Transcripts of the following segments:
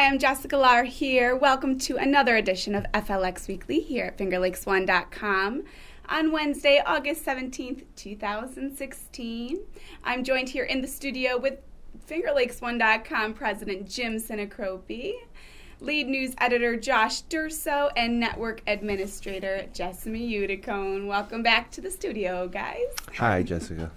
I'm Jessica Lahr here. Welcome to another edition of FLX Weekly here at FingerLakes1.com on Wednesday, August 17th, 2016. I'm joined here in the studio with FingerLakes1.com President Jim Sinicropi, lead news editor Josh Durso, and network administrator Jessamy Uticone. Welcome back to the studio, guys. Hi, Jessica.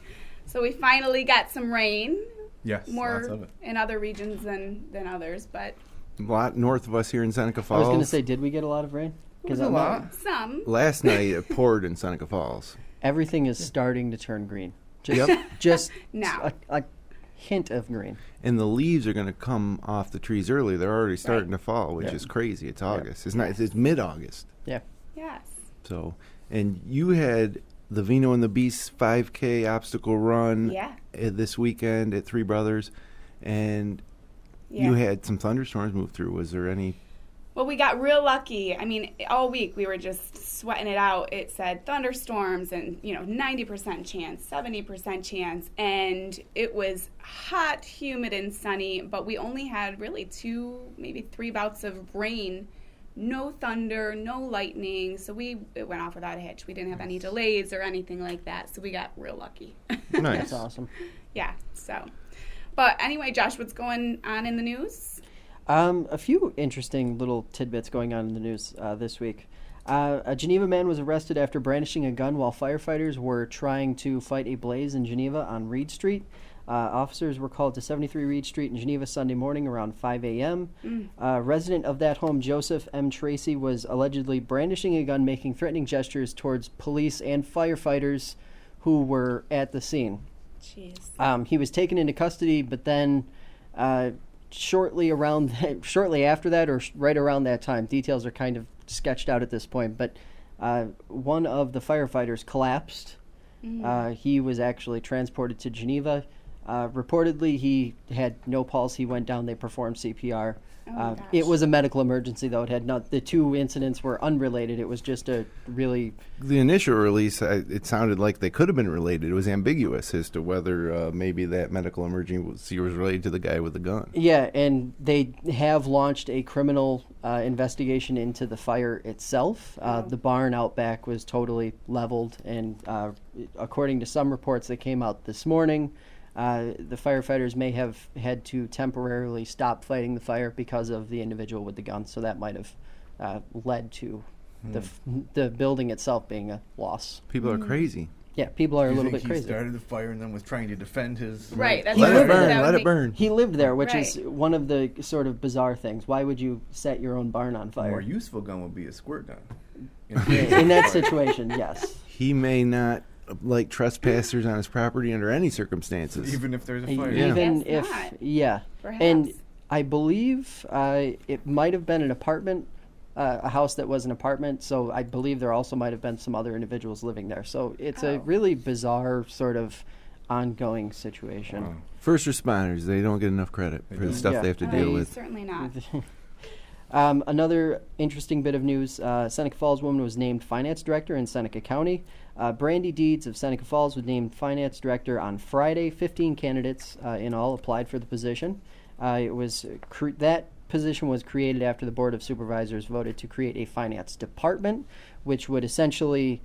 So we finally got some rain. Yes, more lots of it. In other regions than others, but A lot north of us here in Seneca I Falls. was going to say, did we get a lot of rain? It was a lot. some. Last night it poured in Seneca Falls. Everything is starting to turn green. Yep. Just Now. a hint of green. And the leaves are going to come off the trees early. They're already starting to fall, which Yeah. is crazy. It's August. It's not. It's mid-August. Yeah. Yes. So, and you had the Vino and the Beast 5K obstacle run this weekend at Three Brothers, and you had some thunderstorms move through. Was there any? Well, we got real lucky. I mean, all week we were just sweating it out. It said thunderstorms and, 90% chance, 70% chance. And it was hot, humid, and sunny. But we only had really 2, maybe 3 bouts of rain. No thunder, no lightning. So it went off without a hitch. We didn't have any delays or anything like that. So we got real lucky. Nice. That's awesome. Yeah, so. But anyway, Josh, what's going on in the news? A few interesting little tidbits going on in the news this week. A Geneva man was arrested after brandishing a gun while firefighters were trying to fight a blaze in Geneva on Reed Street. Officers were called to 73 Reed Street in Geneva Sunday morning around 5 a.m. Resident of that home, Joseph M. Tracy, was allegedly brandishing a gun, making threatening gestures towards police and firefighters who were at the scene. Jeez. He was taken into custody, but then shortly after that, or right around that time, details are kind of sketched out at this point, but one of the firefighters collapsed. He was actually transported to Geneva. Reportedly, he had no pulse. He went down. They performed CPR. It was a medical emergency, though. It had not. The 2 incidents were unrelated. It was just a really. The initial release, it sounded like they could have been related. It was ambiguous as to whether maybe that medical emergency was related to the guy with the gun. Yeah, and they have launched a criminal investigation into the fire itself. The barn out back was totally leveled, and according to some reports that came out this morning, the firefighters may have had to temporarily stop fighting the fire because of the individual with the gun. So that might have led to the building itself being a loss. People are crazy. Yeah, people are a little bit He crazy. started the fire and then was trying to defend his... Right. That's Let what it burn. that would Let be- it burn. He lived there, which Right. is one of the sort of bizarre things. Why would you set your own barn on A fire? more useful gun would be a squirt gun. In that situation, yes. He may not like trespassers on his property under any circumstances. Even if there's a fire. Yeah. Even Guess if, not. yeah. Perhaps. And I believe it might have been an apartment, a house that was an apartment. So I believe there also might have been some other individuals living there. So it's a really bizarre sort of ongoing situation. Wow. First responders, they don't get enough credit for the stuff Yeah. they have to deal with. Certainly not. Another interesting bit of news, Seneca Falls woman was named finance director in Seneca County. Brandy Deeds of Seneca Falls was named finance director on Friday. 15 candidates in all applied for the position. That position was created after the Board of Supervisors voted to create a finance department, which would essentially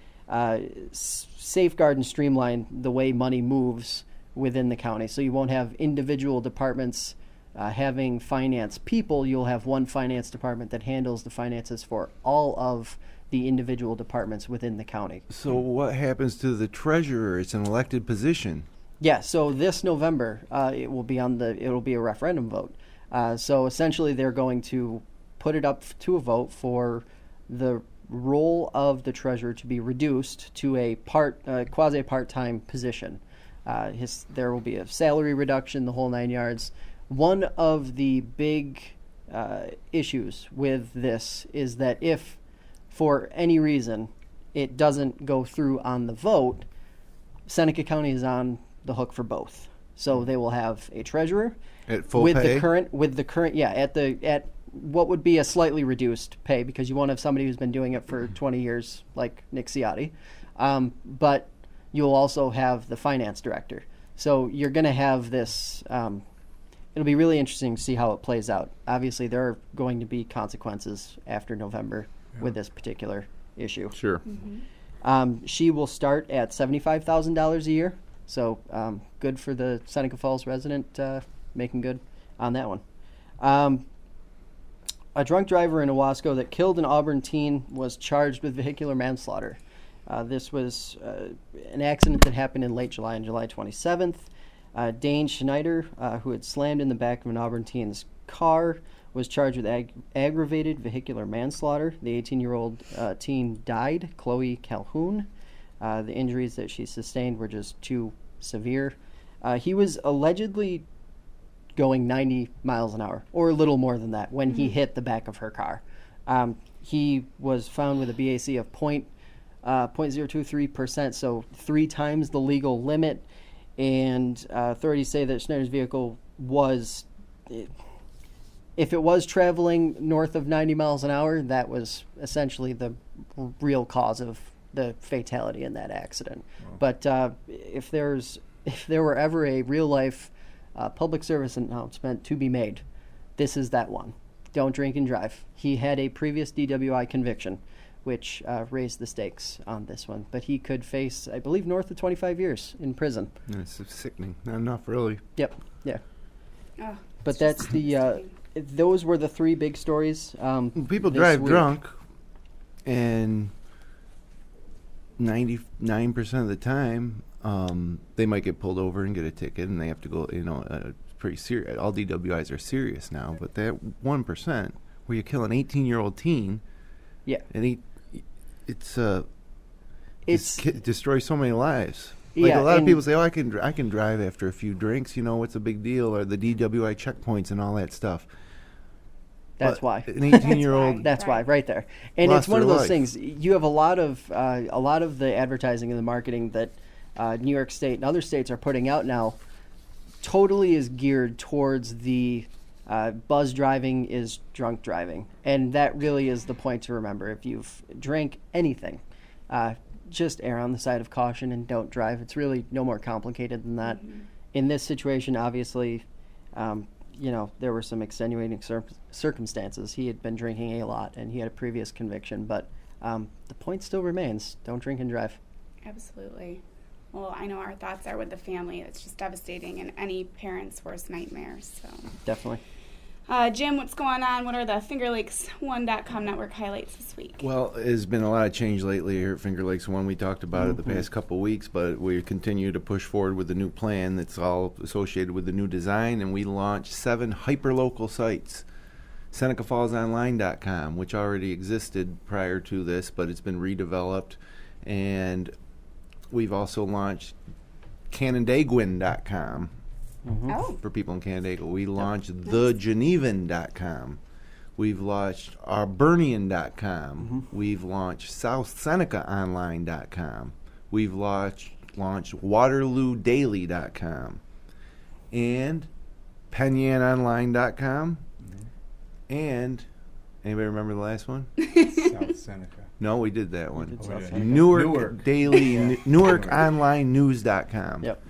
safeguard and streamline the way money moves within the county. So you won't have individual departments having finance people. You'll have one finance department that handles the finances for all of the individual departments within the county. So what happens to the treasurer? It's an elected position. Yeah, so this November it'll be a referendum vote. So essentially they're going to put it up to a vote for the role of the treasurer to be reduced to a quasi part-time position. There will be a salary reduction, the whole 9 yards. One of the big issues with this is that if, for any reason, it doesn't go through on the vote, Seneca County is on the hook for both. So they will have a treasurer At full with pay? the current at what would be a slightly reduced pay, because you won't have somebody who's been doing it for 20 years like Nick Ciotti. But you'll also have the finance director. So you're going to have this it'll be really interesting to see how it plays out. Obviously, there are going to be consequences after November with this particular issue. Sure. She will start at $75,000 a year, so good for the Seneca Falls resident, making good on that one. A drunk driver in Owasco that killed an Auburn teen was charged with vehicular manslaughter. This was an accident that happened in late July, on July 27th. Dane Schneider, who had slammed in the back of an Auburn teen's car, was charged with aggravated vehicular manslaughter. The 18-year-old teen died, Chloe Calhoun. The injuries that she sustained were just too severe. He was allegedly going 90 miles an hour, or a little more than that, when he hit the back of her car. He was found with a BAC of 0.023%, so 3 times the legal limit. And authorities say that Schneider's vehicle was, if it was traveling north of 90 miles an hour, that was essentially the real cause of the fatality in that accident. Wow. But if there were ever a real life public service announcement to be made, this is that one. Don't drink and drive. He had a previous DWI conviction, which raised the stakes on this one. But he could face, I believe, north of 25 years in prison. It's sickening. Not enough, really. Yep. Yeah. Oh, but that's the. Those were the 3 big stories. People drive drunk, and 99% of the time, they might get pulled over and get a ticket, and they have to go. Pretty serious. All DWIs are serious now, but that 1% where you kill an 18-year-old teen, and it destroys so many lives. Like a lot of people say, "Oh, I can drive after a few drinks. What's a big deal?" Or the DWI checkpoints and all that stuff. That's why an 18-year-old. That's why, right there. And it's one of those things. You have a lot of the advertising and the marketing that New York State and other states are putting out now. Totally is geared towards the buzz driving is drunk driving, and that really is the point to remember. If you've drank anything, just err on the side of caution and don't drive. It's really no more complicated than that. In this situation, obviously, there were some extenuating circumstances. He had been drinking a lot, and he had a previous conviction, but the point still remains: don't drink and drive. Absolutely. Well, I know our thoughts are with the family. It's just devastating and any parent's worst nightmare. So definitely. Jim, what's going on? What are the FingerLakes1.com network highlights this week? Well, there's been a lot of change lately here at Finger Lakes One. We talked about it the past couple of weeks, but we continue to push forward with the new plan that's all associated with the new design, and we launched 7 hyperlocal sites. SenecaFallsOnline.com, which already existed prior to this, but it's been redeveloped, and we've also launched Canandaiguan.com for people in Canandaigua. We launched thegenevan.com. We've launched Arbernian.com. We've launched SouthSenecaOnline.com. We've launched WaterlooDaily.com and PenyanOnline.com. And anybody remember the last one? South Seneca. No, we did that one. Newark Daily, NewarkOnlineNews.com. Yep.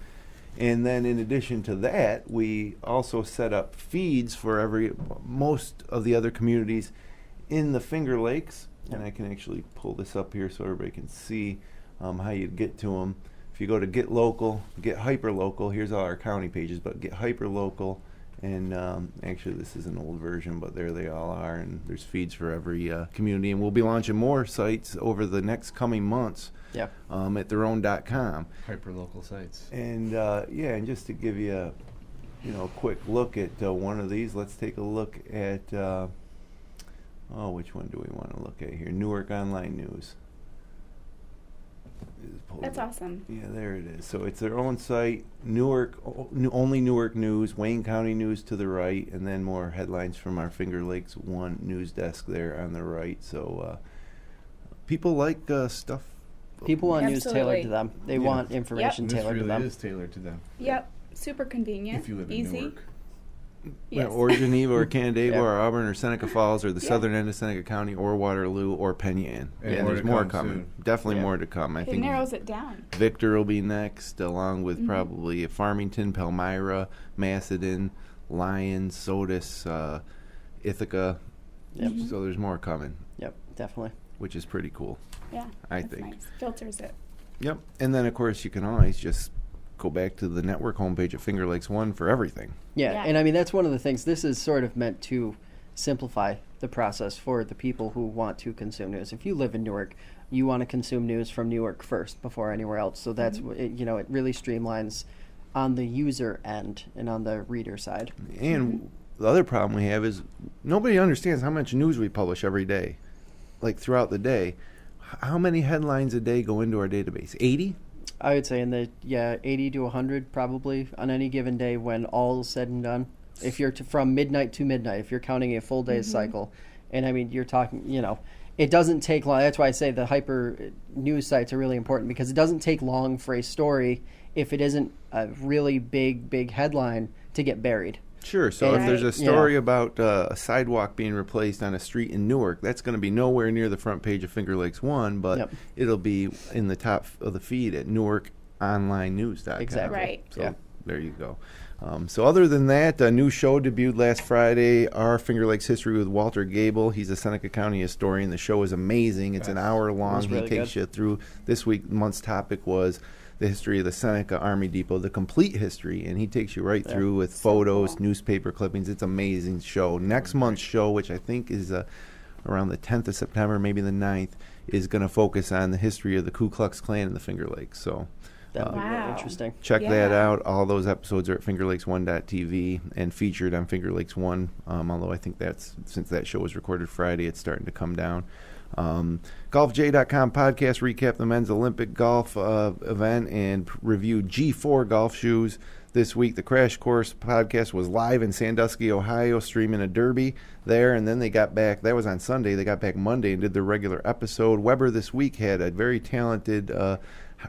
And then in addition to that, we also set up feeds for most of the other communities in the Finger Lakes. Yep. And I can actually pull this up here so everybody can see how you get to them. If you go to Get Local, Get Hyperlocal, here's all our county pages, but Get Hyperlocal. And actually, this is an old version, but there they all are. And there's feeds for every community. And we'll be launching more sites over the next coming months at theirown.com. Hyperlocal sites. And, and just to give you a quick look at one of these, let's take a look at, which one do we want to look at here? Newark Online News. That's awesome. Yeah, there it is. So it's their own site, Newark, only Newark News, Wayne County News to the right, and then more headlines from our Finger Lakes One news desk there on the right. So people like stuff. People want news tailored to them. They want information tailored to them. This really is tailored to them. Yep. Super convenient. If you live in easy. Newark. Yes. Or Geneva or Canandaigua or Auburn or Seneca Falls or the southern end of Seneca County or Waterloo or Penyan. And there's more coming. Soon. Definitely more to come. I think narrows it down. Victor will be next, along with probably Farmington, Palmyra, Macedon, Lions, Sodus, Ithaca. Yep. So there's more coming. Yep, definitely. Which is pretty cool. Yeah, I that's think. Nice. Filters it. Yep. And then, of course, you can always just go back to the network homepage at Finger Lakes One for everything. Yeah, and I mean, that's one of the things. This is sort of meant to simplify the process for the people who want to consume news. If you live in Newark, you want to consume news from Newark first before anywhere else. So that's, it really streamlines on the user end and on the reader side. And the other problem we have is nobody understands how much news we publish every day, like throughout the day. How many headlines a day go into our database? 80? I would say 80 to 100 probably on any given day when all is said and done. If you're from midnight to midnight, if you're counting a full day's cycle. And I mean, you're talking, it doesn't take long. That's why I say the hyper news sites are really important, because it doesn't take long for a story, if it isn't a really big headline, to get buried. Sure. So if there's a story about a sidewalk being replaced on a street in Newark, that's going to be nowhere near the front page of Finger Lakes One, but it'll be in the top of the feed at NewarkOnlineNews.com. Exactly. Right. So there you go. So other than that, a new show debuted last Friday, Our Finger Lakes History with Walter Gable. He's a Seneca County historian. The show is amazing. It's an hour long. Really he takes you through. This month's topic was the history of the Seneca Army Depot, the complete history, and he takes you right through with photos, newspaper clippings. It's an amazing show. Next month's show, which I think is around the 10th of September, maybe the 9th, is going to focus on the history of the Ku Klux Klan in the Finger Lakes. So that would be really interesting. Check that out. All those episodes are at fingerlakes1.tv and featured on Finger Lakes One, although I think since that show was recorded Friday, it's starting to come down. GolfJ.com podcast recap the men's Olympic golf event and review G4 golf shoes. This week, the Crash Course podcast was live in Sandusky, Ohio, streaming a derby there, and then they got back. That was on Sunday. They got back Monday and did their regular episode. Weber this week had a very talented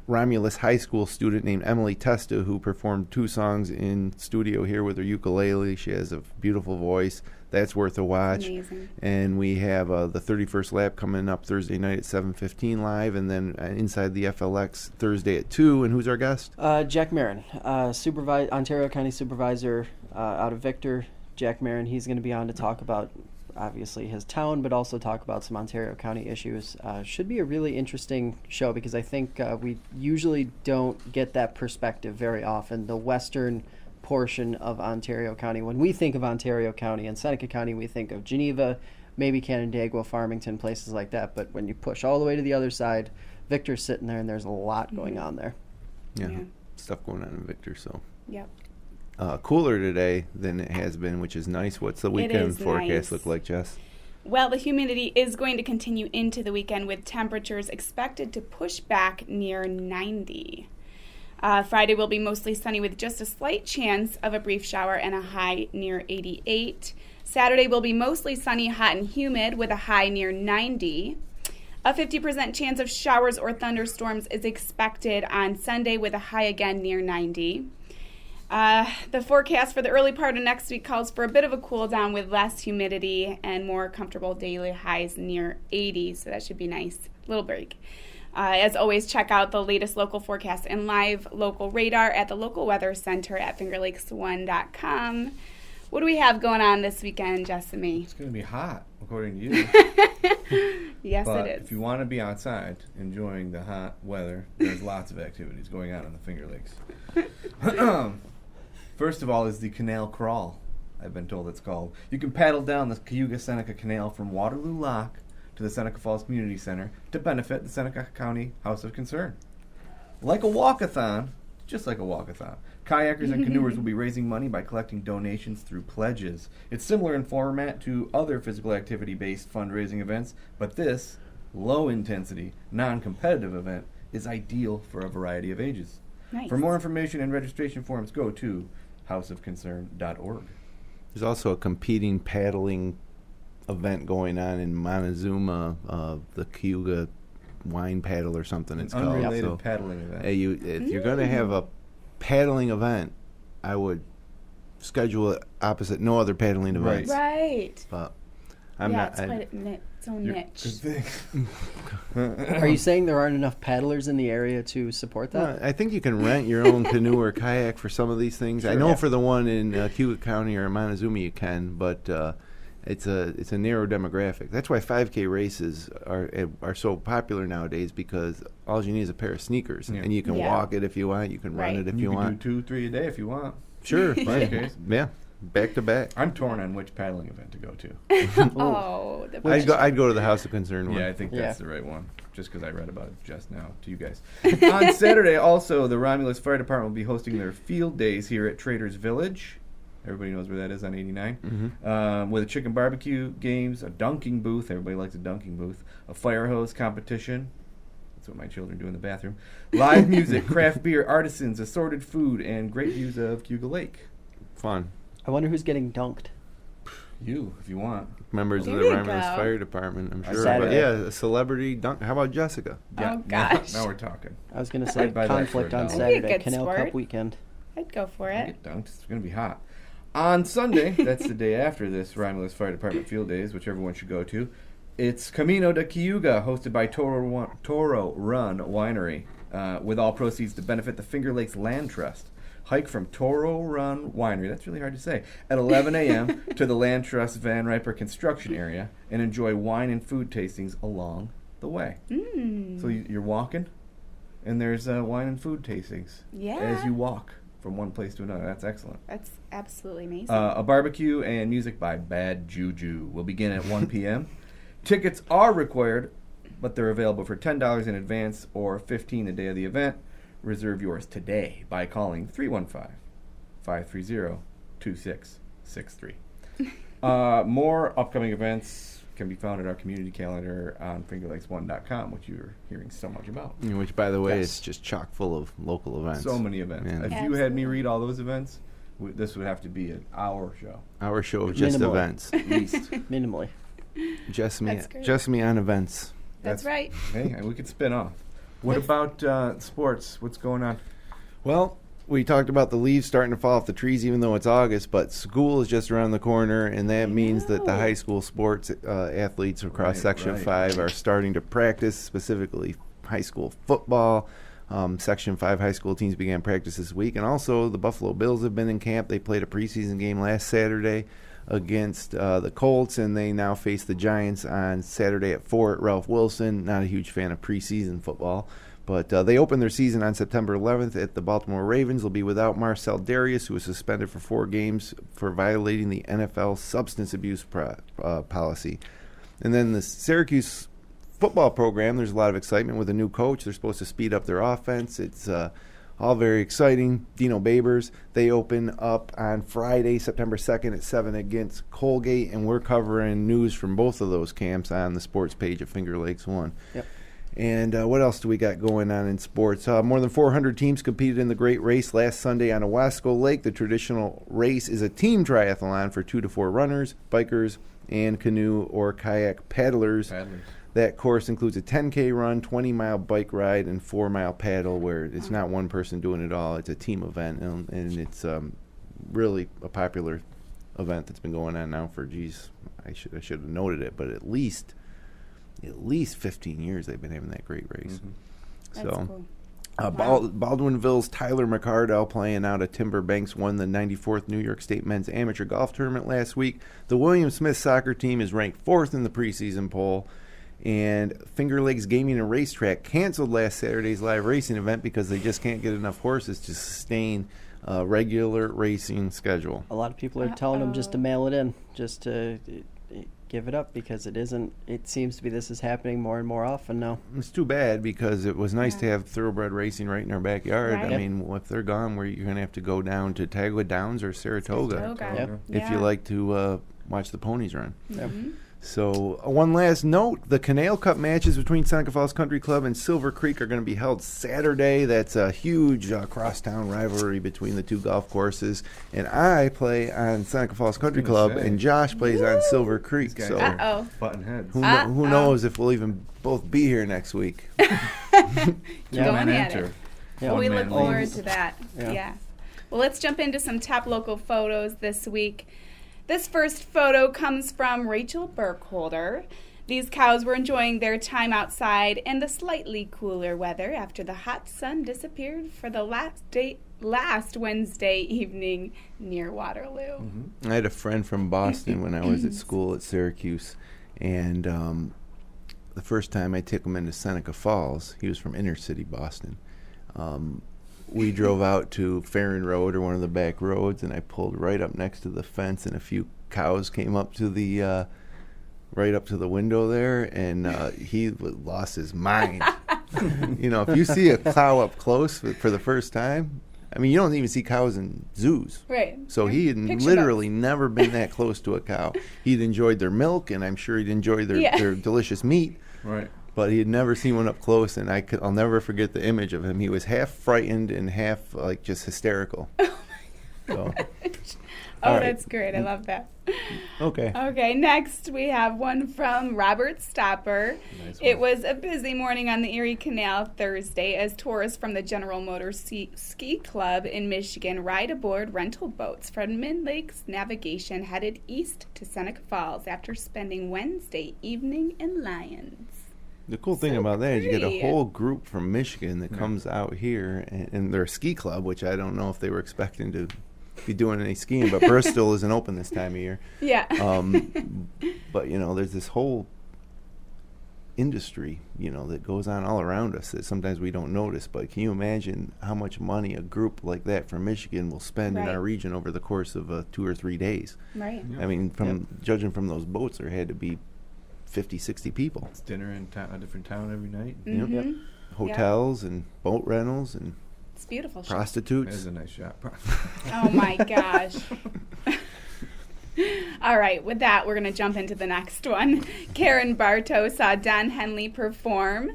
Romulus High School student named Emily Testa, who performed 2 songs in studio here with her ukulele. She has a beautiful voice. That's worth a watch. Amazing. And we have the 31st lap coming up Thursday night at 7:15 live, and then inside the FLX Thursday at 2. And who's our guest? Jack Marin, Ontario County Supervisor out of Victor. Jack Marin, he's going to be on to talk about, obviously, his town, but also talk about some Ontario County issues. Should be a really interesting show, because I think we usually don't get that perspective very often. The western portion of Ontario County. When we think of Ontario County and Seneca County, we think of Geneva, maybe Canandaigua, Farmington, places like that. But when you push all the way to the other side, Victor's sitting there, and there's a lot going on there. Yeah, stuff going on in Victor. So yep. Cooler today than it has been, which is nice. What's the weekend forecast look like, Jess? Well, the humidity is going to continue into the weekend, with temperatures expected to push back near 90. Friday will be mostly sunny with just a slight chance of a brief shower and a high near 88. Saturday will be mostly sunny, hot, and humid with a high near 90. A 50% chance of showers or thunderstorms is expected on Sunday with a high again near 90. The forecast for the early part of next week calls for a bit of a cool down with less humidity and more comfortable daily highs near 80, so that should be nice. Little break. As always, check out the latest local forecast and live local radar at the local weather center at fingerlakes1.com. What do we have going on this weekend, Jessamy? It's going to be hot, according to you. Yes, but it is. If you want to be outside enjoying the hot weather, there's lots of activities going on in the Finger Lakes. First of all is the Canal Crawl, I've been told it's called. You can paddle down the Cayuga Seneca Canal from Waterloo Lock to the Seneca Falls Community Center to benefit the Seneca County House of Concern. Like a walkathon, just like a walkathon, kayakers and canoers will be raising money by collecting donations through pledges. It's similar in format to other physical activity-based fundraising events, but this low-intensity, non-competitive event is ideal for a variety of ages. Nice. For more information and registration forms, go to houseofconcern.org. There's also a competing paddling event going on in Montezuma, the Cayuga wine paddle or something it's called. Unrelated paddling event. If you're going to have a paddling event, I would schedule it opposite no other paddling events. Right. But It's quite its own niche. Are you saying there aren't enough paddlers in the area to support that? I think you can rent your own canoe or kayak for some of these things. Sure, I know for the one in Cayuga County or Montezuma you can, but it's a narrow demographic. That's why 5K races are so popular nowadays, because all you need is a pair of sneakers, and you can walk it if you want. You can run it if you want. You can do 2-3 a day if you want. Sure. Yeah. Back to back. I'm torn on which paddling event to go to. I'd go to the House of Concern one. Yeah, I think that's the right one, just because I read about it just now to you guys. On Saturday, also, the Romulus Fire Department will be hosting their field days here at Traders Village. Everybody knows where that is on 89. With a chicken barbecue games, a dunking booth. Everybody likes a dunking booth. A fire hose competition. That's what my children do in the bathroom. Live music, craft beer, artisans, assorted food, and great views of Cayuga Lake. Fun. I wonder who's getting dunked. You, if you want. Members of the Romulus Fire Department, I'm sure. But a celebrity dunk. How about Jessica? Yeah, gosh. Now we're talking. I was going to say conflict on Saturday, Canal Cup weekend. I'd go for it. Get dunked. It's going to be hot. On Sunday, that's the day after this Romulus Fire Department field days, which everyone should go to. It's Camino de Cayuga, hosted by Toro Run Winery, with all proceeds to benefit the Finger Lakes Land Trust. Hike from Toro Run Winery, that's really hard to say, at 11 a.m. to the Land Trust Van Riper construction area, and enjoy wine and food tastings along the way. So you're walking, and there's wine and food tastings as you walk from one place to another. That's excellent. That's absolutely amazing. A barbecue and music by Bad Juju will begin at 1 p.m. Tickets are required, but they're available for $10 in advance or $15 the day of the event. Reserve yours today by calling 315-530-2663. More upcoming events can be found at our community calendar on fingerlakes1.com, which you're hearing so much about. Which, by the way, is just chock full of local events. So many events. Yeah. If you had me read all those events, this would have to be an hour show. Our show of just events. At least. Minimally. Jessamy on events. That's right. Hey, we could spin off. What about sports? What's going on? Well, we talked about the leaves starting to fall off the trees, even though it's August, but school is just around the corner, and that means that the high school sports athletes across Section 5 are starting to practice, specifically high school football. Section 5 high school teams began practice this week, and also the Buffalo Bills have been in camp. They played a preseason game last Saturday against the Colts, and they now face the Giants on Saturday at 4 at Ralph Wilson. Not a huge fan of preseason football, but they open their season on September 11th at the Baltimore Ravens. They'll be without Marcel Darius, who was suspended for 4 games for violating the NFL substance abuse policy. And then the Syracuse football program, there's a lot of excitement with a new coach. They're supposed to speed up their offense. It's all very exciting. Dino Babers, they open up on Friday, September 2nd at 7 against Colgate, and we're covering news from both of those camps on the sports page at Finger Lakes 1. Yep. And what else do we got going on in sports? More than 400 teams competed in the Great Race last Sunday on Owasco Lake. The traditional race is a team triathlon for 2 to 4 runners, bikers, and canoe or kayak paddlers. That course includes a 10K run, 20-mile bike ride, and 4-mile paddle, where it's not one person doing it all. It's a team event, and it's really a popular event that's been going on now for, I should have noted it, but at least 15 years they've been having that great race. That's cool. Baldwinville's Tyler McCardell playing out of Timber Banks won the 94th New York State Men's Amateur Golf Tournament last week. The William Smith soccer team is ranked 4th in the preseason poll. And Finger Lakes Gaming and Racetrack canceled last Saturday's live racing event because they just can't get enough horses to sustain a regular racing schedule. A lot of people are telling them just to mail it in, just to give it up, because it seems to be this is happening more and more often now. It's too bad, because it was nice to have thoroughbred racing right in our backyard. Right. I mean, if they're gone, you're going to have to go down to Tagua Downs or Saratoga. If you like to watch the ponies run. So one last note, the Canal Cup matches between Seneca Falls Country Club and Silver Creek are going to be held Saturday. That's a huge crosstown rivalry between the two golf courses. And I play on Seneca Falls Country Club, and Josh plays on Silver Creek. So button heads. Who knows if we'll even both be here next week. Going at it. Well, we look forward to that. Yeah. Well, let's jump into some top local photos this week. This first photo comes from Rachel Burkholder. These cows were enjoying their time outside in the slightly cooler weather after the hot sun disappeared for the last Wednesday evening near Waterloo. Mm-hmm. I had a friend from Boston when I was at school at Syracuse, and the first time I took him into Seneca Falls, he was from inner city Boston. We drove out to Farron Road, or one of the back roads, and I pulled right up next to the fence, and a few cows came up to the right up to the window there, and he lost his mind. If you see a cow up close for the first time, I mean, you don't even see cows in zoos. Right. So he had literally never been that close to a cow. He'd enjoyed their milk, and I'm sure he'd enjoyed their delicious meat. Right. But he had never seen one up close, and I'll never forget the image of him. He was half frightened and half just hysterical. Oh my gosh. Oh, that's great. I love that. Okay. Okay, next we have one from Robert Stopper. Nice one. It was a busy morning on the Erie Canal Thursday as tourists from the General Motors Ski Club in Michigan ride aboard rental boats from Mid-Lakes Navigation headed east to Seneca Falls after spending Wednesday evening in Lyons. The cool thing about that is you get a whole group from Michigan that comes out here, and they're a ski club, which I don't know if they were expecting to be doing any skiing, but Bristol isn't open this time of year. Yeah. But, there's this whole industry, that goes on all around us that sometimes we don't notice. But can you imagine how much money a group like that from Michigan will spend in our region over the course of 2 or 3 days? Right. I mean, judging from those boats, there had to be 50, 60 people. It's dinner in a different town every night. Mm-hmm. Yep. Hotels and boat rentals and It's beautiful. prostitutes. That is a nice shot. Oh my gosh. All right, with that, we're going to jump into the next one. Karen Bartow saw Don Henley perform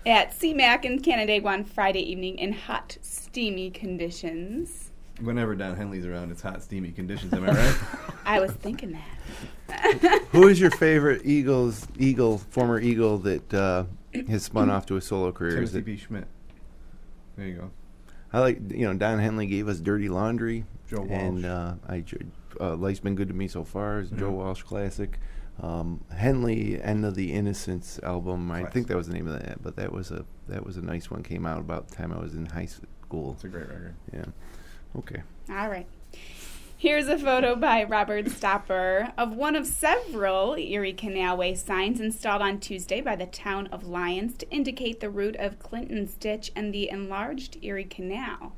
at CMAC in Canandaigua on Friday evening in hot, steamy conditions. Whenever Don Henley's around, it's hot, steamy conditions. Am I right? I was thinking that. Who is your favorite former Eagle that has spun off to a solo career? Timothy B. Schmidt. There you go. I like, Don Henley gave us Dirty Laundry. Joe Walsh. And Life's Been Good to Me So Far is Joe Walsh classic. Henley, End of the Innocence album. I think that was the name of that, but that was a nice one. Came out about the time I was in high school. It's a great record. Yeah. Okay. All right. Here's a photo by Robert Stopper of one of several Erie Canalway signs installed on Tuesday by the town of Lyons to indicate the route of Clinton's Ditch and the enlarged Erie Canal.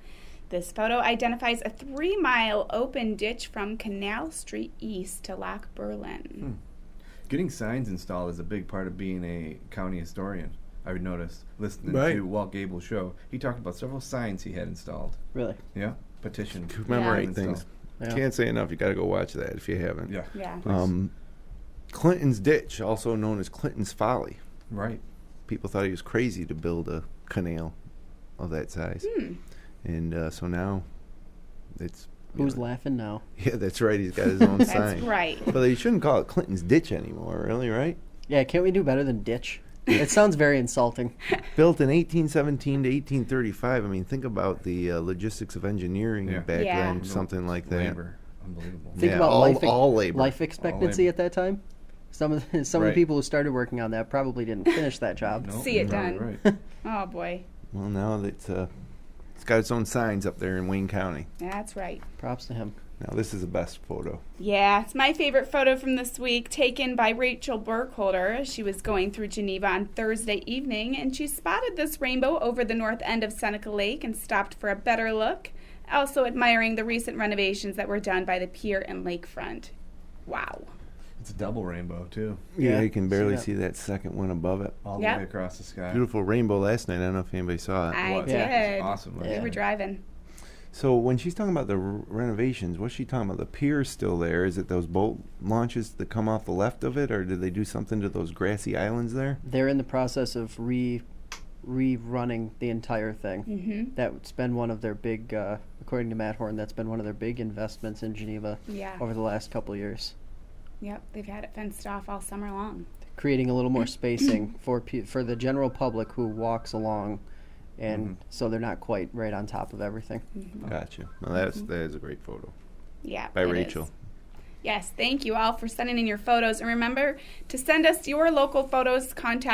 This photo identifies a 3-mile open ditch from Canal Street east to Loch Berlin. Getting signs installed is a big part of being a county historian. I would notice listening to Walt Gable's show. He talked about several signs he had installed. Really? Yeah. Petition. Commemorate things. Yeah. Can't say enough. You got to go watch that if you haven't. Yeah. Clinton's Ditch, also known as Clinton's Folly. Right. People thought he was crazy to build a canal of that size. And so now it's... Who's laughing now? Yeah, that's right. He's got his own sign. That's right. But they shouldn't call it Clinton's Ditch anymore, really, right? Yeah, can't we do better than ditch? It sounds very insulting. Built in 1817 to 1835. I mean, think about the logistics of engineering back then, something like that. Labor. Unbelievable. Think about all labor. life expectancy at that time. Some of the people who started working on that probably didn't finish that job. Nope, See it done. Right. Oh, boy. Well, now that it's got its own signs up there in Wayne County. That's right. Props to him. Now, this is the best photo. Yeah, it's my favorite photo from this week, taken by Rachel Burkholder. She was going through Geneva on Thursday evening, and she spotted this rainbow over the north end of Seneca Lake and stopped for a better look, also admiring the recent renovations that were done by the pier and lakefront. Wow. It's a double rainbow, too. Yeah, you can barely see that second one above it. All the way across the sky. Beautiful rainbow last night. I don't know if anybody saw it. I did. It was awesome. We were driving. So when she's talking about the renovations, what's she talking about? The pier's still there. Is it those boat launches that come off the left of it, or did they do something to those grassy islands there? They're in the process of rerunning the entire thing. Mm-hmm. That's been one of their big, according to Matt Horn, that's been one of their big investments in Geneva over the last couple of years. Yep, they've had it fenced off all summer long. Creating a little more spacing for the general public who walks along. And so they're not quite right on top of everything. Mm-hmm. Gotcha. Well, that is a great photo. Yeah. By Rachel. Yes, thank you all for sending in your photos. And remember to send us your local photos. Send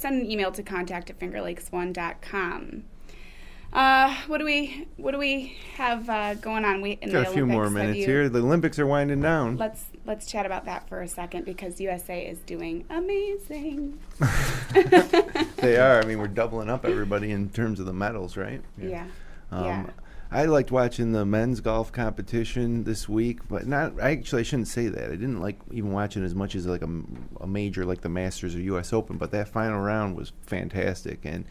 an email to contact@fingerlakes1.com. What do we have going on? We in got the a few more minutes here. The Olympics are winding down. Let's chat about that for a second because USA is doing amazing. They are. I mean, we're doubling up everybody in terms of the medals, right? Yeah. I liked watching the men's golf competition this week, but I shouldn't say that. I didn't like even watching as much as like a major like the Masters or U.S. Open, but that final round was fantastic. And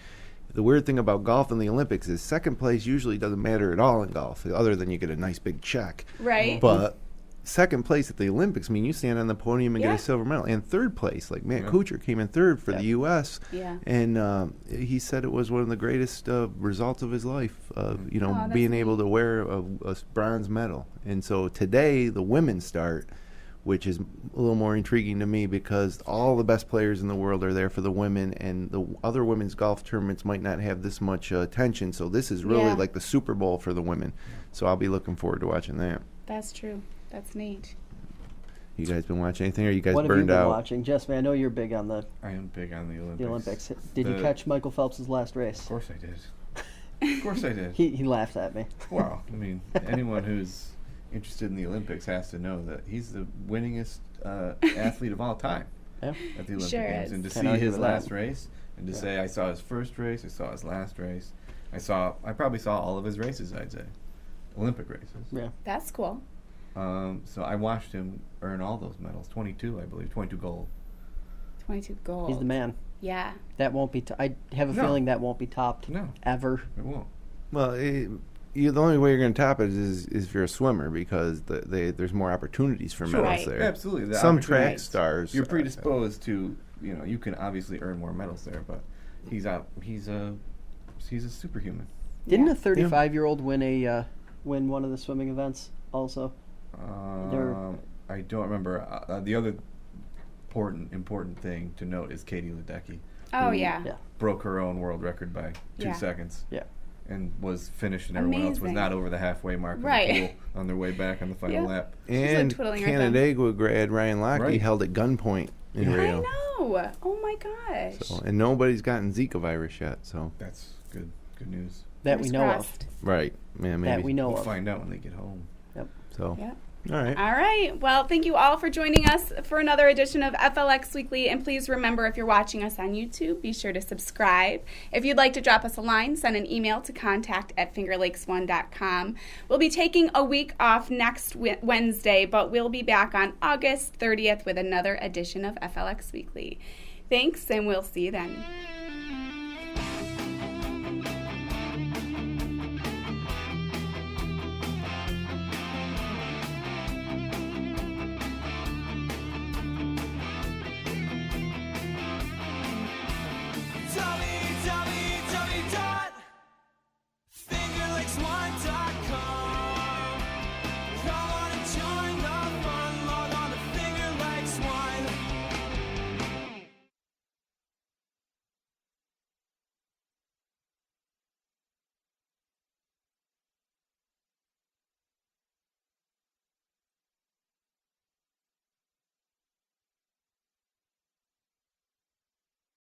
the weird thing about golf and the Olympics is second place usually doesn't matter at all in golf, other than you get a nice big check. Right. But second place at the Olympics, I mean, you stand on the podium and get a silver medal. And third place, like Matt Kuchar came in third for the U.S. Yeah. And he said it was one of the greatest results of his life, being able to wear a bronze medal. And so today, the women start, which is a little more intriguing to me because all the best players in the world are there for the women, and the other women's golf tournaments might not have this much attention. So this is really like the Super Bowl for the women. So I'll be looking forward to watching that. That's true. That's neat. You guys been watching anything, or are you guys what burned have you been out? watching? Jessamy, I know you're big on the I am big on the Olympics. Did you catch Michael Phelps' last race? Of course I did. Of course I did. He laughed at me. Well, I mean, anyone who's interested in the Olympics has to know that he's the winningest athlete of all time at the Olympic Games. And to see his last race, and to say I saw his first race, I saw his last race, I probably saw all of his races, I'd say. Olympic races. Yeah. That's cool. So I watched him earn all those medals, 22, I believe, 22 gold. 22 gold. He's the man. Yeah. That won't be. I have a feeling that won't be topped. No. Ever. It won't. Well, the only way you're going to top it is if you're a swimmer, because there's more opportunities for medals there. Yeah, absolutely. Some track stars. You're predisposed to, you can obviously earn more medals there, but he's a superhuman. Didn't a 35-year-old win one of the swimming events also? I don't remember. The other important thing to note is Katie Ledecky. Oh, yeah. Broke her own world record by 2 seconds. Yeah. And was finished, and everyone else was not over the halfway mark of the pool on their way back on the final lap. And Canandaigua grad Ryan Lochte held at gunpoint in Rio. I know. Oh, my gosh. And nobody's gotten Zika virus yet, so. That's good news. That we know of. Right. Yeah, maybe. That we know of. We'll find out when they get home. Yep. So. Yep. All right. All right. Well, thank you all for joining us for another edition of FLX Weekly. And please remember, if you're watching us on YouTube, be sure to subscribe. If you'd like to drop us a line, send an email to contact@fingerlakes1.com. We'll be taking a week off next Wednesday, but we'll be back on August 30th with another edition of FLX Weekly. Thanks, and we'll see you then.